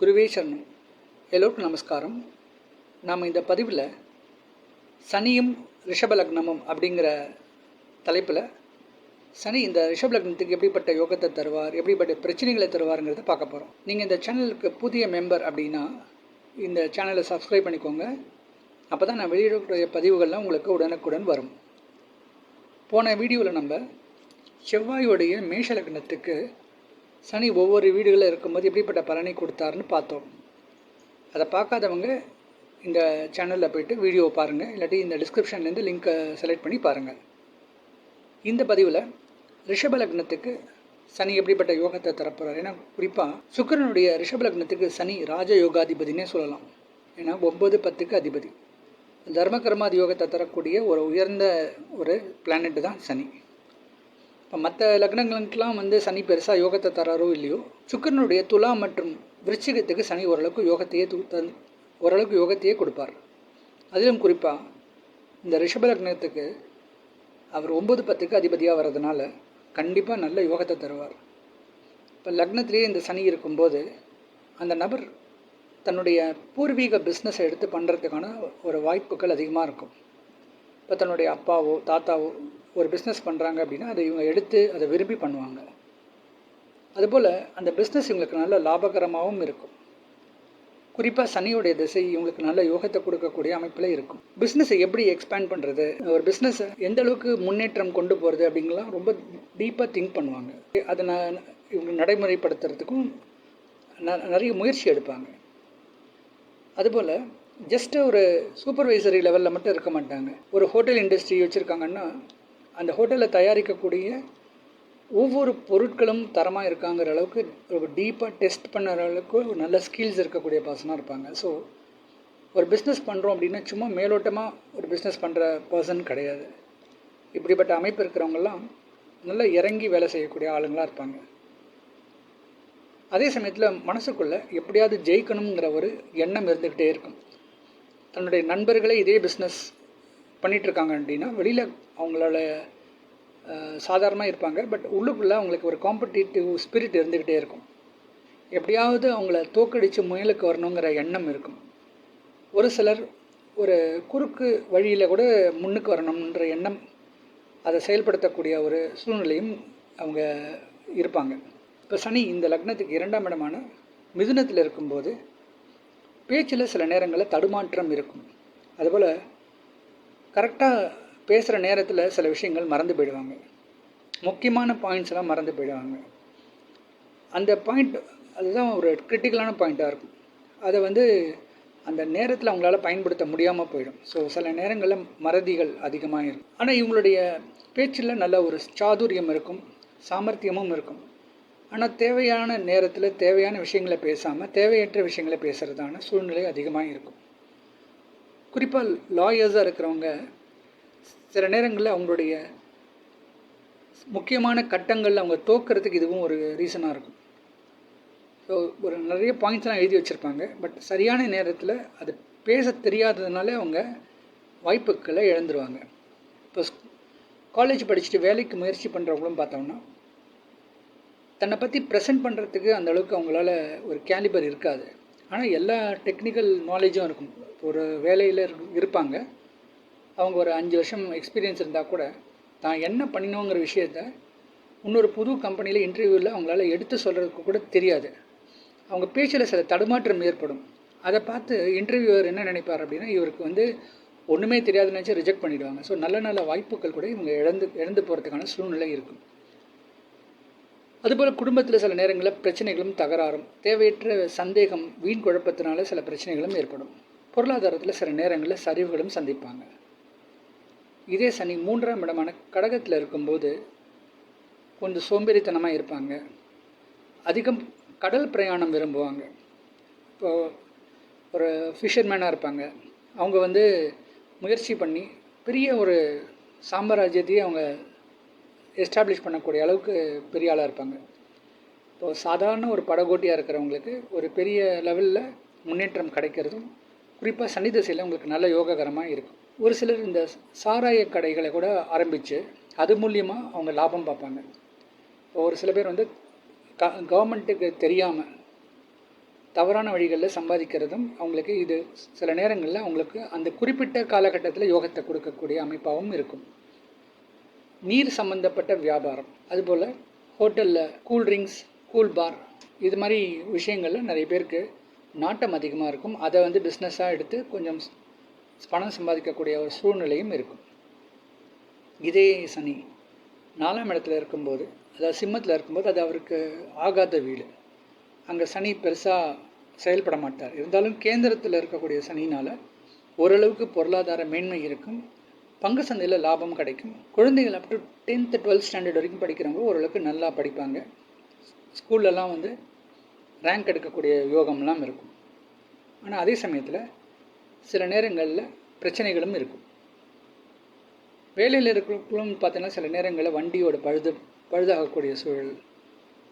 குருவே சரணம். எல்லோருக்கும் நமஸ்காரம். நாம் இந்த பதிவில் சனியும் ரிஷப லக்னமும் அப்படிங்கிற தலைப்பில் சனி இந்த ரிஷப லக்னத்துக்கு எப்படிப்பட்ட யோகத்தை தருவார், எப்படிப்பட்ட பிரச்சனைகளை தருவாருங்கிறத பார்க்க போகிறோம். நீங்கள் இந்த சேனலுக்கு புதிய மெம்பர் அப்படின்னா இந்த சேனலை சப்ஸ்கிரைப் பண்ணிக்கோங்க. அப்போ தான் நான் வெளியிடக்கூடிய பதிவுகள்லாம் உங்களுக்கு உடனுக்குடன் வரும். போன வீடியோவில் நம்ம செவ்வாயுடைய மேஷ லக்னத்துக்கு சனி ஒவ்வொரு வீடுகளில் இருக்கும்போது எப்படிப்பட்ட பலனை கொடுத்தாருன்னு பார்த்தோம். அதை பார்க்காதவங்க இந்த சேனலில் போய்ட்டு வீடியோ பாருங்கள், இல்லாட்டி இந்த டிஸ்கிரிப்ஷன்லேருந்து லிங்க்கை செலக்ட் பண்ணி பாருங்கள். இந்த பதிவில் ரிஷப லக்னத்துக்கு சனி எப்படிப்பட்ட யோகத்தை தரப்போகிறார். ஏன்னா குறிப்பாக சுக்கிரனுடைய ரிஷப லக்னத்துக்கு சனி ராஜயோகாதிபதினே சொல்லலாம். ஏன்னா 9-10க்கு அதிபதி, தர்மகர்மாதி யோகத்தை தரக்கூடிய ஒரு உயர்ந்த ஒரு பிளானெட்டு தான் சனி. இப்போ மற்ற லக்னங்களுக்கெல்லாம் சனி பெருசாக யோகத்தை தராரோ இல்லையோ, சுக்கிரனுடைய துலா மற்றும் விருச்சிகத்துக்கு சனி ஓரளவுக்கு யோகத்தையே கொடுப்பார். அதிலும் குறிப்பாக இந்த ரிஷப லக்னத்துக்கு அவர் 9-10க்கு அதிபதியாக வர்றதுனால கண்டிப்பாக நல்ல யோகத்தை தருவார். இப்போ லக்னத்திலேயே இந்த சனி இருக்கும்போது அந்த நபர் தன்னுடைய பூர்வீக பிஸ்னஸை எடுத்து பண்ணுறதுக்கான ஒரு வாய்ப்புகள் அதிகமாக இருக்கும். இப்போ தன்னுடைய அப்பாவோ தாத்தாவோ ஒரு பிஸ்னஸ் பண்ணுறாங்க அப்படின்னா அதை இவங்க எடுத்து அதை விரும்பி பண்ணுவாங்க. அதுபோல் அந்த பிஸ்னஸ் இவங்களுக்கு நல்ல லாபகரமாகவும் இருக்கும். குறிப்பாக சனியுடைய திசை இவங்களுக்கு நல்ல யோகத்தை கொடுக்கக்கூடிய அமைப்பில் இருக்கும். பிஸ்னஸை எப்படி எக்ஸ்பேண்ட் பண்ணுறது, ஒரு பிஸ்னஸை எந்த அளவுக்கு முன்னேற்றம் கொண்டு போகிறது அப்படிங்கலாம் ரொம்ப டீப்பாக திங்க் பண்ணுவாங்க. அதை இவங்க நடைமுறைப்படுத்துறதுக்கும் நிறைய முயற்சி எடுப்பாங்க. அதுபோல் ஜஸ்ட்டு ஒரு சூப்பர்வைசரி லெவலில் மட்டும் இருக்க மாட்டாங்க. ஒரு ஹோட்டல் இண்டஸ்ட்ரி வச்சுருக்காங்கன்னா அந்த ஹோட்டலில் தயாரிக்கக்கூடிய ஒவ்வொரு பொருட்களும் தரமாக இருக்காங்கிற அளவுக்கு ஒரு டீப்பாக டெஸ்ட் பண்ணுற அளவுக்கு ஒரு நல்ல ஸ்கில்ஸ் இருக்கக்கூடிய பர்சனாக இருப்பாங்க. ஸோ ஒரு பிஸ்னஸ் பண்ணுறோம் அப்படின்னா சும்மா மேலோட்டமாக ஒரு பிஸ்னஸ் பண்ணுற பர்சன் கிடையாது. இப்படிப்பட்ட அமைப்பு இருக்கிறவங்கெல்லாம் நல்லா இறங்கி வேலை செய்யக்கூடிய ஆளுங்களாக இருப்பாங்க. அதே சமயத்தில் மனசுக்குள்ளே எப்படியாவது ஜெயிக்கணுங்கிற ஒரு எண்ணம் இருந்துக்கிட்டே இருக்கும். தன்னுடைய நண்பர்களே இதே பிஸ்னஸ் பண்ணிகிட்ருக்காங்க அப்படின்னா வெளியில் அவங்களோட சாதாரணமாக இருப்பாங்க, பட் உள்ளுக்குள்ளே அவங்களுக்கு ஒரு காம்படிட்டிவ் ஸ்பிரிட் இருந்துக்கிட்டே இருக்கும். எப்படியாவது அவங்கள தோக்கடித்து முயலுக்கு வரணுங்கிற எண்ணம் இருக்கும். ஒரு சிலர் ஒரு குறுக்கு வழியில் கூட முன்னுக்கு வரணுன்ற எண்ணம், அதை செயல்படுத்தக்கூடிய ஒரு சூழ்நிலையும் அவங்க இருப்பாங்க. இப்போ சனி இந்த லக்னத்துக்கு 2ஆம் இடமான மிதுனத்தில் இருக்கும்போது பேச்சில் சில நேரங்களில் தடுமாற்றம் இருக்கும். அதுபோல் கரெக்டாக பேசுகிற நேரத்தில் சில விஷயங்கள் மறந்து போயிடுவாங்க. முக்கியமான பாயிண்ட்ஸ்லாம் மறந்து போயிடுவாங்க. அந்த பாயிண்ட் அதுதான் ஒரு கிரிட்டிக்கலான பாயிண்ட்டாக இருக்கும். அதை அந்த நேரத்தில் அவங்களால பயன்படுத்த முடியாமல் போயிடும். ஸோ சில நேரங்களில் மறதிகள் அதிகமாக இருக்கும். ஆனால் இவங்களுடைய பேச்சில் நல்ல ஒரு சாதுரியம் இருக்கும், சாமர்த்தியமும் இருக்கும். ஆனால் தேவையான நேரத்தில் தேவையான விஷயங்களை பேசாமல் தேவையற்ற விஷயங்களை பேசுகிறதான சூழ்நிலை அதிகமாக இருக்கும். குறிப்பாக லாயர்ஸாக இருக்கிறவங்க சில நேரங்களில் அவங்களுடைய முக்கியமான கட்டங்களில் அவங்க தோக்கிறதுக்கு இதுவும் ஒரு ரீசனாக இருக்கும். ஸோ ஒரு நிறைய பாயிண்ட்ஸ்லாம் எழுதி வச்சுருப்பாங்க, பட் சரியான நேரத்தில் அது பேச தெரியாததுனால அவங்க வாய்ப்புகளை இழந்துருவாங்க. இப்போ காலேஜ் படிச்சுட்டு வேலைக்கு முயற்சி பண்ணுறவங்களும் பார்த்தோம்னா தன்னை பற்றி ப்ரெசென்ட் பண்ணுறதுக்கு அந்த அளவுக்கு அவங்களால ஒரு கேலிபர் இருக்காது. ஆனால் எல்லா டெக்னிக்கல் நாலேஜும் இருக்கும். ஒரு வேலையில் இருப்பாங்க, அவங்க ஒரு 5 வருஷம் எக்ஸ்பீரியன்ஸ் இருந்தால் கூட தான் என்ன பண்ணினோங்கிற விஷயத்த இன்னொரு புது கம்பெனியில் இன்டர்வியூவில் அவங்களால எடுத்து சொல்கிறதுக்கு கூட தெரியாது. அவங்க பேச்சில் சில தடுமாற்றம் ஏற்படும். அதை பார்த்து இன்டர்வியூவர் என்ன நினைப்பார் அப்படின்னா, இவருக்கு ஒன்றுமே தெரியாதுன்னு நினச்சி ரிஜெக்ட் பண்ணிவிடுவாங்க. ஸோ நல்ல நல்ல வாய்ப்புகள் கூட இவங்க இழந்து போகிறதுக்கான சூழ்நிலை இருக்கும். அதுபோல் குடும்பத்தில் சில நேரங்களில் பிரச்சனைகளும் தகராறும், தேவையற்ற சந்தேகம், வீண் குழப்பத்தினால சில பிரச்சனைகளும் ஏற்படும். பொருளாதாரத்தில் சில நேரங்களில் சரிவுகளும் சந்திப்பாங்க. இதே சனி 3ஆம் இடமான கடகத்தில் இருக்கும்போது கொஞ்சம் சோம்பேறித்தனமாக இருப்பாங்க. அதிகம் கடல் பிரயாணம் விரும்புவாங்க. இப்போது ஒரு ஃபிஷர்மேனாக இருப்பாங்க. அவங்க முயற்சி பண்ணி பெரிய ஒரு சாம்ராஜ்யத்தையே அவங்க எஸ்டாப்ளிஷ் பண்ணக்கூடிய அளவுக்கு பெரிய ஆளாக இருப்பாங்க. இப்போது சாதாரண ஒரு படகோட்டியாக இருக்கிறவங்களுக்கு ஒரு பெரிய லெவலில் முன்னேற்றம் கிடைக்கிறதும் குறிப்பாக சனி திசையில் உங்களுக்கு நல்ல யோககரமாக இருக்கும். ஒரு சிலர் இந்த சாராய கடைகளை கூட ஆரம்பித்து அது மூலியமாக அவங்க லாபம் பார்ப்பாங்க. ஒரு சில பேர் கவர்மெண்ட்டுக்கு தெரியாமல் தவறான வழிகளில் சம்பாதிக்கிறதும் அவங்களுக்கு இது சில நேரங்களில் அவங்களுக்கு அந்த குறிப்பிட்ட காலகட்டத்தில் யோகத்தை கொடுக்கக்கூடிய அமைப்பாகவும் இருக்கும். நீர் சம்மந்தப்பட்ட வியாபாரம், அதுபோல் ஹோட்டலில் கூல்ட்ரிங்க்ஸ், கூல் பார், இது மாதிரி விஷயங்களில் நிறைய பேருக்கு நாட்டம் அதிகமாக இருக்கும். அதை வந்து பிஸ்னஸாக எடுத்து கொஞ்சம் பணம் சம்பாதிக்கக்கூடிய ஒரு சூழ்நிலையும் இருக்கும். இதே சனி 4ஆம் இடத்துல இருக்கும்போது, அதாவது சிம்மத்தில் இருக்கும்போது, அது அவருக்கு ஆகாத வீடு. அங்கே சனி பெருசாக செயல்பட மாட்டார். இருந்தாலும் கேந்திரத்தில் இருக்கக்கூடிய சனினால் ஓரளவுக்கு பொருளாதார மேன்மை இருக்கும். பங்கு சந்தையில் லாபம் கிடைக்கும். குழந்தைகள் up to 10th 12th standard வரைக்கும் படிக்கிறவங்க ஓரளவுக்கு நல்லா படிப்பாங்க. ஸ்கூல்லலாம் வந்து ரேங்க் எடுக்கக்கூடிய யோகம்லாம் இருக்கும். ஆனால் அதே சமயத்தில் சில நேரங்களில் பிரச்சனைகளும் இருக்கும். வேலையில் இருக்கிறவங்களும் பார்த்தீங்கன்னா சில நேரங்களில் வண்டியோட பழுதாகக்கூடிய சூழல்,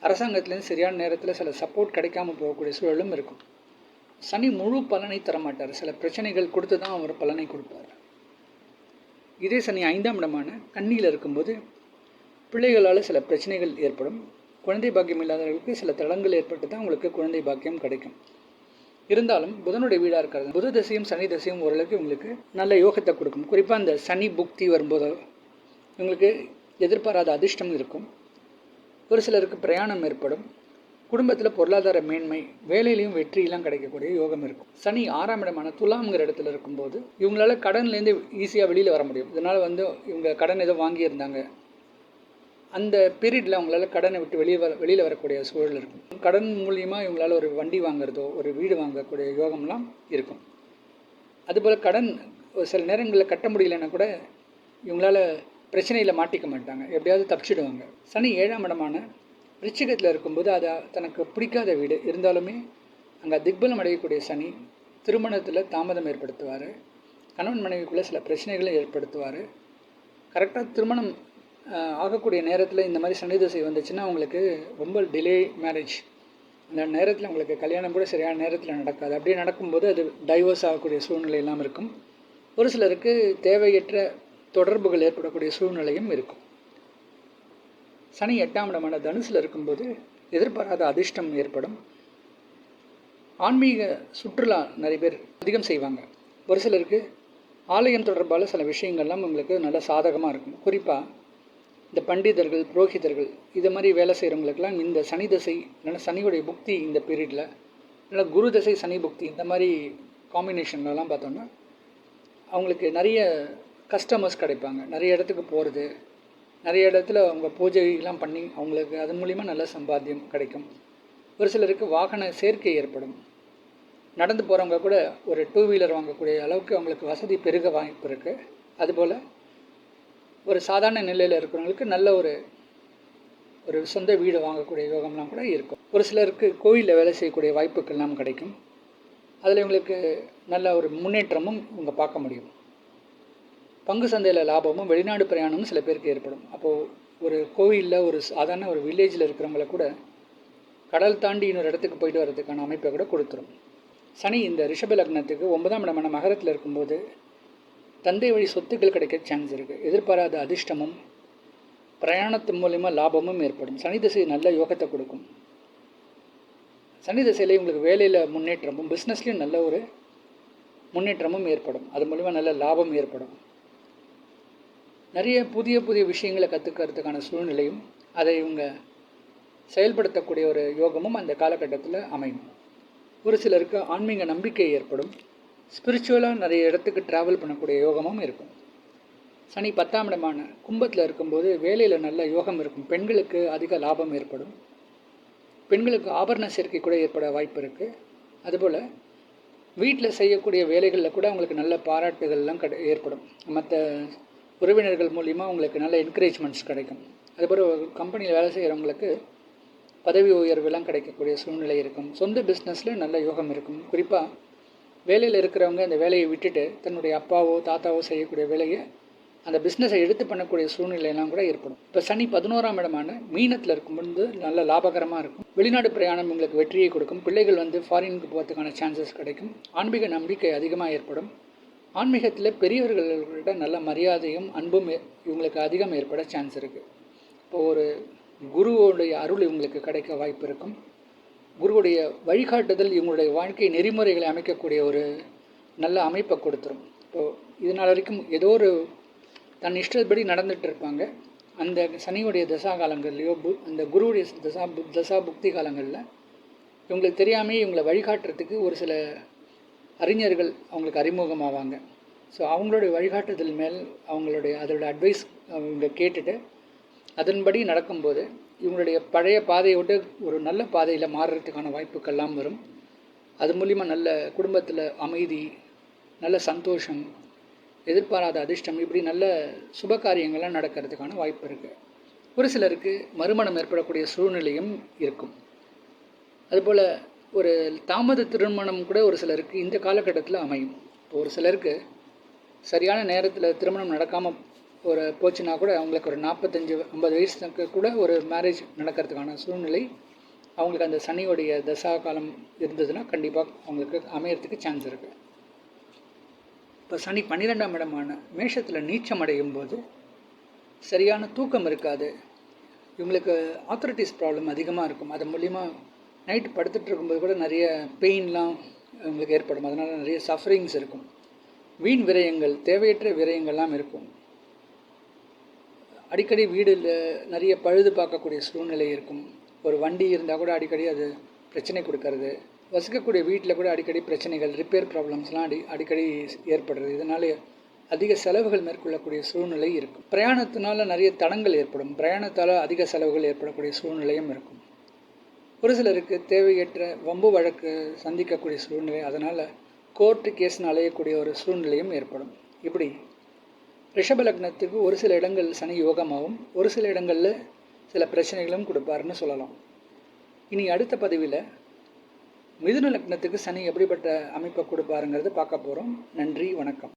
அரசாங்கத்துலேருந்து சரியான நேரத்தில் சில சப்போர்ட் கிடைக்காமல் போகக்கூடிய சூழலும் இருக்கும். சனி முழு பலனை தரமாட்டார். சில பிரச்சனைகள் கொடுத்து தான் அவர் பலனை கொடுப்பார். இதே சனி 5ஆம் இடமான கன்னியில் இருக்கும்போது பிள்ளைகளால் சில பிரச்சனைகள் ஏற்படும். குழந்தை பாக்கியம் இல்லாதவர்களுக்கு சில தடங்கள் ஏற்பட்டு தான் உங்களுக்கு குழந்தை பாக்கியம் கிடைக்கும். இருந்தாலும் புதனுடைய வீடாக இருக்கிறது, புத தசையும் சனி தசையும் ஓரளவுக்கு உங்களுக்கு நல்ல யோகத்தை கொடுக்கும். குறிப்பாக அந்த சனி புக்தி வரும்போது உங்களுக்கு எதிர்பாராத அதிர்ஷ்டம் இருக்கும். ஒரு சிலருக்கு பிரயாணம் ஏற்படும். குடும்பத்தில் பொருளாதார மேன்மை, வேலையிலையும் வெற்றியெல்லாம் கிடைக்கக்கூடிய யோகம் இருக்கும். சனி 6ஆம் இடமான துலாம்ங்கிற இடத்துல இருக்கும்போது இவங்களால கடன்லேருந்து ஈஸியாக வெளியில் வர முடியும். இதனால் வந்து இவங்க கடன் ஏதோ வாங்கியிருந்தாங்க, அந்த பீரியடில் அவங்களால கடனை விட்டு வெளியில் வரக்கூடிய சூழல் இருக்கும். கடன் மூலியமாக இவங்களால் ஒரு வண்டி வாங்குறதோ ஒரு வீடு வாங்கக்கூடிய யோகம்லாம் இருக்கும். அதுபோல் கடன் சில நேரங்களில் கட்ட முடியலன்னா கூட இவங்களால பிரச்சனையில் மாட்டிக்க மாட்டாங்க, எப்படியாவது தப்பிச்சிடுவாங்க. சனி 7ஆம் இடமான ரிச்சிகத்தில் இருக்கும்போது அது தனக்கு பிடிக்காத வீடு. இருந்தாலுமே அங்கே திக்பலம் அடையக்கூடிய சனி திருமணத்தில் தாமதம் ஏற்படுத்துவார். கணவன் மனைவிக்குள்ளே சில பிரச்சனைகளை ஏற்படுத்துவார். கரெக்டாக திருமணம் ஆகக்கூடிய நேரத்தில் இந்த மாதிரி சனி தசை வந்துச்சுன்னா அவங்களுக்கு ரொம்ப டிலே மேரேஜ். அந்த நேரத்தில் அவங்களுக்கு கல்யாணம் கூட சரியான நேரத்தில் நடக்காது. அப்படியே நடக்கும்போது அது டைவர்ஸ் ஆகக்கூடிய சூழ்நிலை எல்லாம் இருக்கும். ஒரு சிலருக்கு தேவையற்ற தொடர்புகள் ஏற்படக்கூடிய சூழ்நிலையும் இருக்கும். சனி 8ஆம் இடமான தனுசில் இருக்கும்போது எதிர்பாராத அதிர்ஷ்டம் ஏற்படும். ஆன்மீக சுற்றுலா நிறைய பேர் அதிகம் செய்வாங்க. ஒரு சிலருக்கு ஆலயம் தொடர்பான சில விஷயங்கள்லாம் உங்களுக்கு நல்ல சாதகமாக இருக்கும். குறிப்பாக இந்த பண்டிதர்கள், புரோகிதர்கள், இது மாதிரி வேலை செய்கிறவங்களுக்கெல்லாம் இந்த சனி தசை இல்லைன்னா சனியுடைய புக்தி இந்த பீரியடில், இல்லைன்னா குரு தசை சனி புக்தி இந்த மாதிரி காம்பினேஷன்லலாம் பார்த்தோன்னா அவங்களுக்கு நிறைய கஸ்டமர்ஸ் கிடைப்பாங்க. நிறைய இடத்துக்கு போகிறது, நிறைய இடத்துல அவங்க பூஜைலாம் பண்ணி அவங்களுக்கு அதன் மூலிமா நல்ல சம்பாத்தியம் கிடைக்கும். ஒரு சிலருக்கு வாகன சேர்க்கை ஏற்படும். நடந்து போகிறவங்க கூட ஒரு 2 வீலர் வாங்கக்கூடிய அளவுக்கு அவங்களுக்கு வசதி பெருக வாய்ப்பு இருக்குது. அதுபோல் ஒரு சாதாரண நிலையில் இருக்கிறவங்களுக்கு நல்ல ஒரு சொந்த வீடு வாங்கக்கூடிய யோகம்லாம் கூட இருக்கும். ஒரு சிலருக்கு கோயிலில் வேலை செய்யக்கூடிய வாய்ப்புகள்லாம் கிடைக்கும். அதில் இவங்களுக்கு நல்ல ஒரு முன்னேற்றமும் இவங்க பார்க்க முடியும். பங்கு சந்தையில் லாபமும், வெளிநாடு பிரயாணமும் சில பேருக்கு ஏற்படும். அப்போது ஒரு கோவிலில் ஒரு சாதாரண ஒரு வில்லேஜில் இருக்கிறவங்கள கூட கடல் தாண்டி இன்னொரு இடத்துக்கு போயிட்டு வர்றதுக்கான அமைப்பை கூட கொடுத்துரும். சனி இந்த ரிஷப லக்னத்துக்கு 9ஆம் இடமான மகரத்தில் இருக்கும்போது தந்தை வழி சொத்துக்கள் கிடைக்க சான்ஸ் இருக்குது. எதிர்பாராத அதிர்ஷ்டமும் பிரயாணத்தின் மூலிமா லாபமும் ஏற்படும். சனி திசை நல்ல யோகத்தை கொடுக்கும். சனி திசையிலே உங்களுக்கு வேலையில் முன்னேற்றமும், பிஸ்னஸ்லேயும் நல்ல ஒரு முன்னேற்றமும் ஏற்படும். அது மூலிமா நல்ல லாபம் ஏற்படும். நிறைய புதிய புதிய விஷயங்களை கற்றுக்கிறதுக்கான சூழ்நிலையும் அதை இவங்க செயல்படுத்தக்கூடிய ஒரு யோகமும் அந்த காலகட்டத்தில் அமையும். ஒரு சிலருக்கு ஆன்மீக நம்பிக்கை ஏற்படும். ஸ்பிரிச்சுவலாக நிறைய இடத்துக்கு ட்ராவல் பண்ணக்கூடிய யோகமும் இருக்கும். சனி 10ஆம் இடமான கும்பத்தில் இருக்கும்போது வேலையில் நல்ல யோகம் இருக்கும். பெண்களுக்கு அதிக லாபம் ஏற்படும். பெண்களுக்கு ஆபரண சேர்க்கை கூட ஏற்பட வாய்ப்பு இருக்குது. அதுபோல் வீட்டில் செய்யக்கூடிய வேலைகளில் கூட அவங்களுக்கு நல்ல பாராட்டுகள்லாம் ஏற்படும். மற்ற உறவினர்கள் மூலிமா அவங்களுக்கு நல்ல என்கரேஜ்மெண்ட்ஸ் கிடைக்கும். அதுபோல் கம்பெனியில் வேலை செய்கிறவங்களுக்கு பதவி உயர்வுலாம் கிடைக்கக்கூடிய சூழ்நிலை இருக்கும். சொந்த பிஸ்னஸில் நல்ல யோகம் இருக்கும். குறிப்பாக வேலையில் இருக்கிறவங்க அந்த வேலையை விட்டுட்டு தன்னுடைய அப்பாவோ தாத்தாவோ செய்யக்கூடிய வேலையை அந்த பிஸ்னஸை எடுத்து பண்ணக்கூடிய சூழ்நிலையெல்லாம் கூட ஏற்படும். இப்போ சனி 11ஆம் இடமான மீனத்தில் இருக்கும்போது நல்ல லாபகரமாக இருக்கும். வெளிநாடு பிரயாணம் உங்களுக்கு வெற்றியை கொடுக்கும். பிள்ளைகள் ஃபாரினுக்கு போகிறதுக்கான சான்சஸ் கிடைக்கும். ஆன்மீக நம்பிக்கை அதிகமாக ஏற்படும். ஆன்மீகத்தில் பெரியவர்களிட நல்ல மரியாதையும் அன்பும் இவங்களுக்கு அதிகம் ஏற்பட சான்ஸ் இருக்குது. இப்போது ஒரு குருவோடைய அருள் இவங்களுக்கு கிடைக்க வாய்ப்பு இருக்கும். குருவுடைய வழிகாட்டுதல் இவங்களுடைய வாழ்க்கை நெறிமுறைகளை அமைக்கக்கூடிய ஒரு நல்ல அமைப்பை கொடுத்துரும். இப்போது இது நாள் வரைக்கும் ஏதோ ஒரு தன் இஷ்டப்படி நடந்துகிட்டு இருப்பாங்க. அந்த சனியுடைய தசா காலங்கள்லையோ அந்த குருவுடைய தசா புக்தி காலங்களில் இவங்களுக்கு தெரியாமே இவங்களை வழிகாட்டுறதுக்கு ஒரு சில அறிஞர்கள் அவங்களுக்கு அறிமுகமாவாங்க. ஸோ அவங்களுடைய வழிகாட்டுதல் மேல் அதோட அட்வைஸ் அவங்க கேட்டுட்டு அதன்படி நடக்கும்போது இவங்களுடைய பழைய பாதையை விட்டு ஒரு நல்ல பாதையில் மாறுறதுக்கான வாய்ப்புக்கெல்லாம் வரும். அது மூலிமா நல்ல குடும்பத்தில் அமைதி, நல்ல சந்தோஷம், எதிர்பாராத அதிர்ஷ்டம், இப்படி நல்ல சுப காரியங்கள்லாம் நடக்கிறதுக்கான வாய்ப்பு இருக்குது. ஒரு சிலருக்கு மறுமணம் ஏற்படக்கூடிய சூழ்நிலையும் இருக்கும். அதுபோல் ஒரு தாமத திருமணம் கூட ஒரு சிலருக்கு இந்த காலகட்டத்தில் அமையும். ஒரு சிலருக்கு சரியான நேரத்தில் திருமணம் நடக்காமல் போச்சுன்னா கூட அவங்களுக்கு ஒரு 45-50 வயசுக்கு கூட ஒரு மேரேஜ் நடக்கிறதுக்கான சூழ்நிலை அவங்களுக்கு அந்த சனியோடைய தசா காலம் இருந்ததுன்னா கண்டிப்பாக அவங்களுக்கு அமையறதுக்கு சான்ஸ் இருக்குது. இப்போ சனி 12ஆம் இடமான மேஷத்தில் நீச்சம் அடையும் போது சரியான தூக்கம் இருக்காது. இவங்களுக்கு ஆத்தரைட்டிஸ் ப்ராப்ளம் அதிகமாக இருக்கும். அது மூலிமா நைட்டு படுத்துட்டு இருக்கும்போது கூட நிறைய பெயின்லாம் இவங்களுக்கு ஏற்படும். அதனால் நிறைய சஃபரிங்ஸ் இருக்கும். வீண் விரயங்கள், தேவையற்ற விரயங்கள்லாம் இருக்கும். அடிக்கடி வீடில் நிறைய பழுது பார்க்கக்கூடிய சூழ்நிலை இருக்கும். ஒரு வண்டி இருந்தால் கூட அடிக்கடி அது பிரச்சனை கொடுக்கறது. வசிக்கக்கூடிய வீட்டில் கூட அடிக்கடி பிரச்சனைகள், ரிப்பேர் ப்ராப்ளம்ஸ்லாம் அடிக்கடி ஏற்படுறது. இதனால் அதிக செலவுகள் மேற்கொள்ளக்கூடிய சூழ்நிலை இருக்கும். பிரயாணத்தினால நிறைய தடங்கள் ஏற்படும். பிரயாணத்தால் அதிக செலவுகள் ஏற்படக்கூடிய சூழ்நிலையும் இருக்கும். ஒரு சிலருக்கு தேவையற்ற வம்பு வழக்கு சந்திக்கக்கூடிய சூழ்நிலை, அதனால் கோர்ட்டு கேஸ்னு அலையக்கூடிய ஒரு சூழ்நிலையும் ஏற்படும். இப்படி ரிஷப லக்னத்துக்கு ஒரு சில இடங்கள் சனி யோகமாகவும் ஒரு சில இடங்களில் சில பிரச்சனைகளும் கொடுப்பாருன்னு சொல்லலாம். இனி அடுத்த பதிவில் மிதுன லக்னத்துக்கு சனி எப்படிப்பட்ட அமைப்பை கொடுப்பாருங்கிறது பார்க்க போகிறோம். நன்றி, வணக்கம்.